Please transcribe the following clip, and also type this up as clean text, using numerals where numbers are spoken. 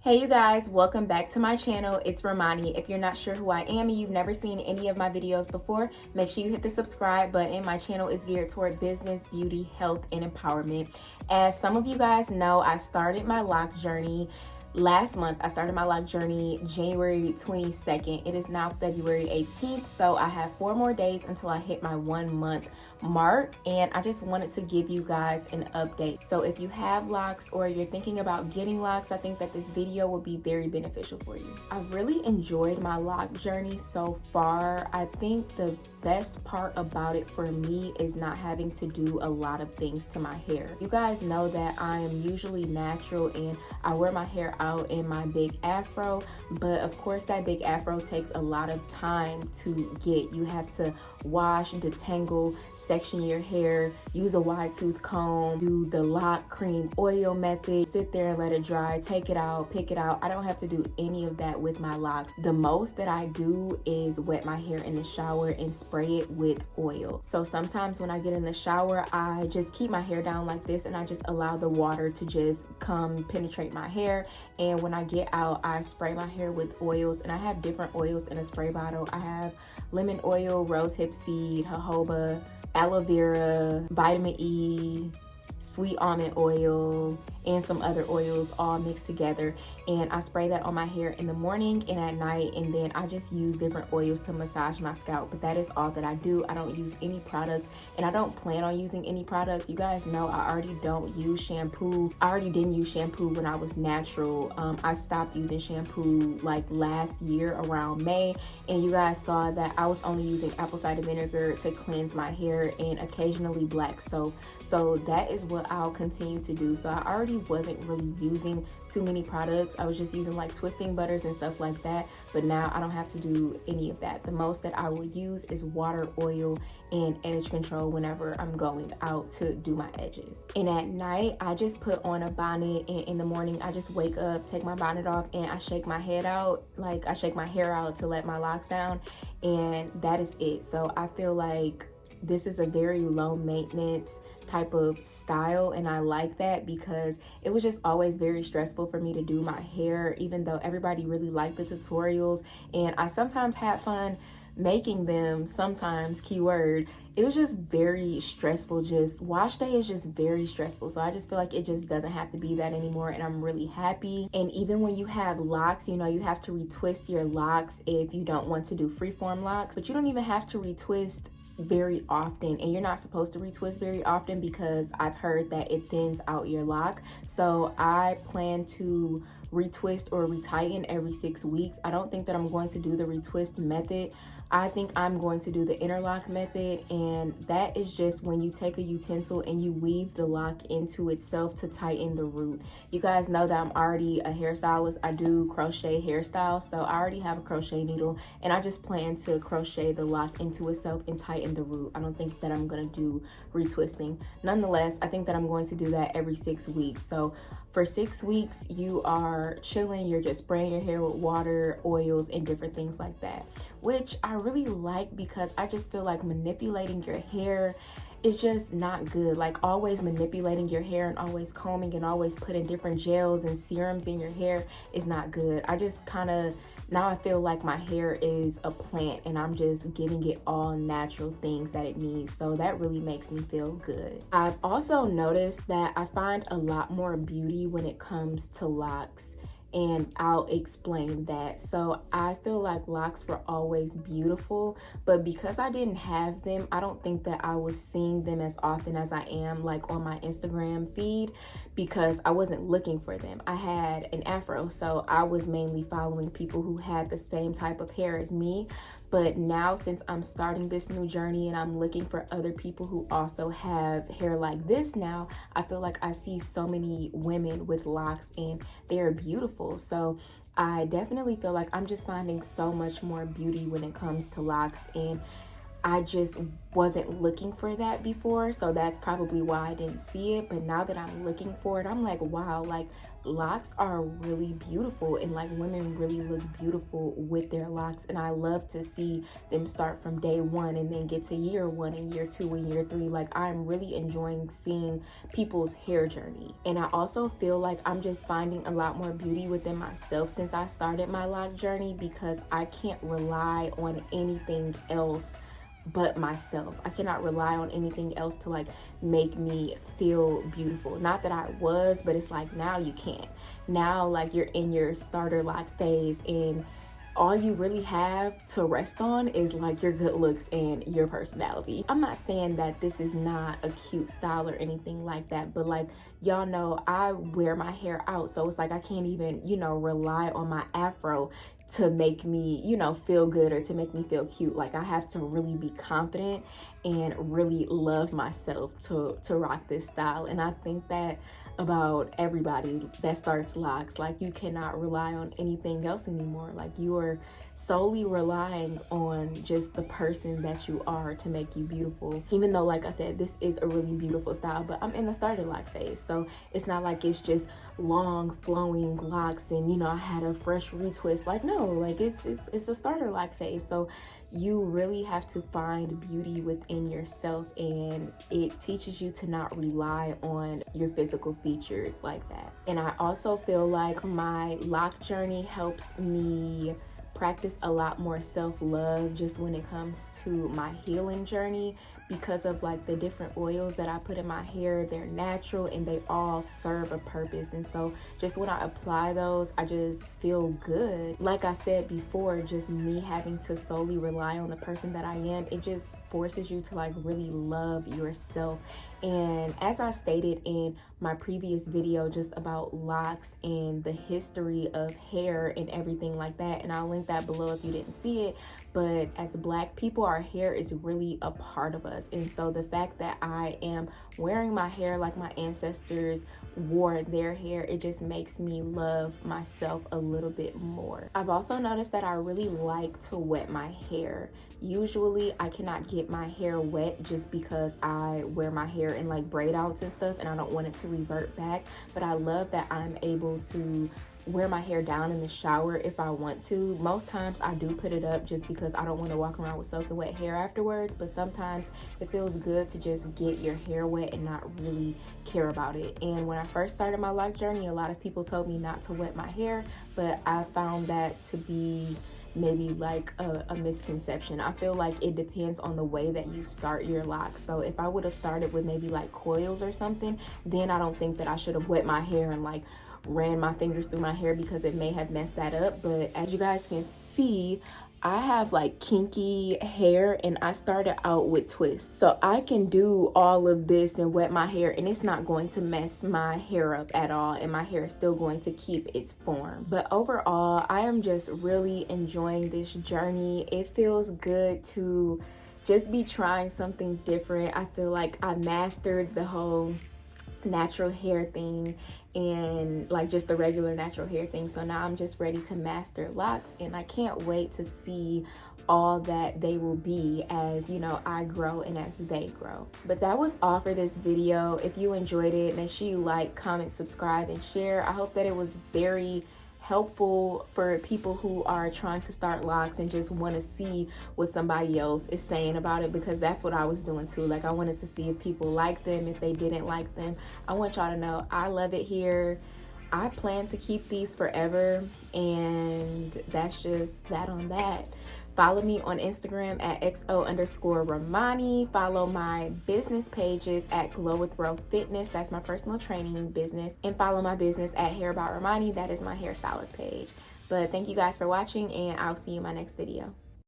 Hey you guys, welcome back to my channel. It's Romani. If you're not sure who I am and you've never seen any of my videos before, make sure you hit the subscribe button. My channel is geared toward business, beauty, health, and empowerment. As some of you guys know, I started my Loc journey last month. I started my Loc journey January 22nd. It is now February 18th, so I have 4 more days until I hit my 1 month mark, and I just wanted to give you guys an update. So if you have locks or you're thinking about getting locks, I think that this video will be very beneficial for you. I've really enjoyed my Loc journey so far. I think the best part about it for me is not having to do a lot of things to my hair. You guys know that I am usually natural and I wear my hair out in my big afro, but of course that big afro takes a lot of time to get. You have to wash, detangle, section your hair, use a wide tooth comb, do the Loc cream oil method, sit there and let it dry, take it out, pick it out. I don't have to do any of that with my locks. The most that I do is wet my hair in the shower and spray it with oil. So sometimes when I get in the shower, I just keep my hair down like this and I just allow the water to just come penetrate my hair. And when I get out, I spray my hair with oils, and I have different oils in a spray bottle. I have lemon oil, rosehip seed, jojoba, aloe vera, vitamin E, sweet almond oil, and some other oils all mixed together, and I spray that on my hair in the morning and at night, and then I just use different oils to massage my scalp. But that is all that I do. I don't use any product, and I don't plan on using any product. You guys know I already don't use shampoo. I already didn't use shampoo when I was natural. I stopped using shampoo like last year around May, and you guys saw that I was only using apple cider vinegar to cleanse my hair and occasionally black soap. So that is what I'll continue to do. So I already wasn't really using too many products. I was just using like twisting butters and stuff like that, but now I don't have to do any of that. The most that I will use is water, oil, and edge control whenever I'm going out to do my edges. And at night I just put on a bonnet, and in the morning I just wake up, take my bonnet off, and I shake my head out, like I shake my hair out to let my locks down, and that is it. So I feel like this is a very low maintenance type of style, and I like that because it was just always very stressful for me to do my hair, even though everybody really liked the tutorials and I sometimes had fun making them. Sometimes, keyword, it was just very stressful. Just wash day is just very stressful, so I just feel like it just doesn't have to be that anymore, and I'm really happy. And even when you have locks, you know, you have to retwist your locks if you don't want to do freeform locks, but you don't even have to retwist very often, and you're not supposed to retwist very often because I've heard that it thins out your lock. So I plan to retwist or retighten every 6 weeks. I don't think that I'm going to do the retwist method. I think I'm going to do the interlock method, and that is just when you take a utensil and you weave the lock into itself to tighten the root. You guys know that I'm already a hairstylist. I do crochet hairstyles, so I already have a crochet needle, and I just plan to crochet the lock into itself and tighten the root. I don't think that I'm gonna do retwisting. Nonetheless, I think that I'm going to do that every 6 weeks. So for 6 weeks, you are chilling, you're just spraying your hair with water, oils, and different things like that, which I really like because I just feel like manipulating your hair is just not good. Like always manipulating your hair and always combing and always putting different gels and serums in your hair is not good. I just kind of, now I feel like my hair is a plant and I'm just giving it all natural things that it needs. So that really makes me feel good. I've also noticed that I find a lot more beauty when it comes to locks, and I'll explain that. So I feel like locks were always beautiful, but because I didn't have them, I don't think that I was seeing them as often as I am like on my Instagram feed, because I wasn't looking for them. I had an afro, so I was mainly following people who had the same type of hair as me. But now, since I'm starting this new journey and I'm looking for other people who also have hair like this now, I feel like I see so many women with locks and they're beautiful. So I definitely feel like I'm just finding so much more beauty when it comes to locks, and I just wasn't looking for that before, so that's probably why I didn't see it. But now that I'm looking for it, I'm like, wow, like locks are really beautiful, and like women really look beautiful with their locks. And I love to see them start from day one and then get to year one and year two and year three. Like I'm really enjoying seeing people's hair journey. And I also feel like I'm just finding a lot more beauty within myself since I started my loc journey, because I can't rely on anything else but myself. I cannot rely on anything else to like make me feel beautiful. Not that I was, but it's like now you can't. Now like you're in your starter loc phase, and all you really have to rest on is like your good looks and your personality. I'm not saying that this is not a cute style or anything like that, but like y'all know I wear my hair out, so it's like I can't even, you know, rely on my afro to make me, you know, feel good or to make me feel cute. Like I have to really be confident and really love myself to rock this style. And I think that about everybody that starts locs, like you cannot rely on anything else anymore. Like you are solely relying on just the person that you are to make you beautiful. Even though, like I said, this is a really beautiful style, but I'm in the starter loc phase, so it's not like it's just long flowing locks and, you know, I had a fresh retwist. Like no, like it's a starter loc phase. So you really have to find beauty within yourself, and it teaches you to not rely on your physical features like that. And I also feel like my loc journey helps me practice a lot more self-love just when it comes to my healing journey, because of like the different oils that I put in my hair. They're natural and they all serve a purpose, and so just when I apply those, I just feel good. Like I said before, just me having to solely rely on the person that I am, it just forces you to like really love yourself. And as I stated in my previous video just about locs and the history of hair and everything like that, and I'll link that below if you didn't see it, but as Black people, our hair is really a part of us. And so the fact that I am wearing my hair like my ancestors wore their hair, it just makes me love myself a little bit more. I've also noticed that I really like to wet my hair. Usually I cannot get my hair wet just because I wear my hair in like braid outs and stuff, and I don't want it to revert back. But I love that I'm able to wear my hair down in the shower if I want to. Most times I do put it up just because I don't want to walk around with soaking wet hair afterwards, but sometimes it feels good to just get your hair wet and not really care about it. And when I first started my loc journey, a lot of people told me not to wet my hair, but I found that to be maybe like a misconception. I feel like it depends on the way that you start your locks. So if I would have started with maybe like coils or something, then I don't think that I should have wet my hair and like ran my fingers through my hair, because it may have messed that up. But as you guys can see, I have like kinky hair and I started out with twists, so I can do all of this and wet my hair and it's not going to mess my hair up at all, and my hair is still going to keep its form. But overall, I am just really enjoying this journey. It feels good to just be trying something different. I feel like I mastered the whole natural hair thing and like just the regular natural hair thing, so now I'm just ready to master locs, and I can't wait to see all that they will be as, you know, I grow and as they grow. But that was all for this video. If you enjoyed it, make sure you like, comment, subscribe, and share. I hope that it was very helpful for people who are trying to start locs and just want to see what somebody else is saying about it, because that's what I was doing too. Like I wanted to see if people liked them, if they didn't like them. I want y'all to know I love it here. I plan to keep these forever, and that's just that on that. Follow me on Instagram at XO_Romani. Follow my business pages at Glow with Ro Fitness. That's my personal training business. And follow my business at Hair by Romani. That is my hairstylist page. But thank you guys for watching, and I'll see you in my next video.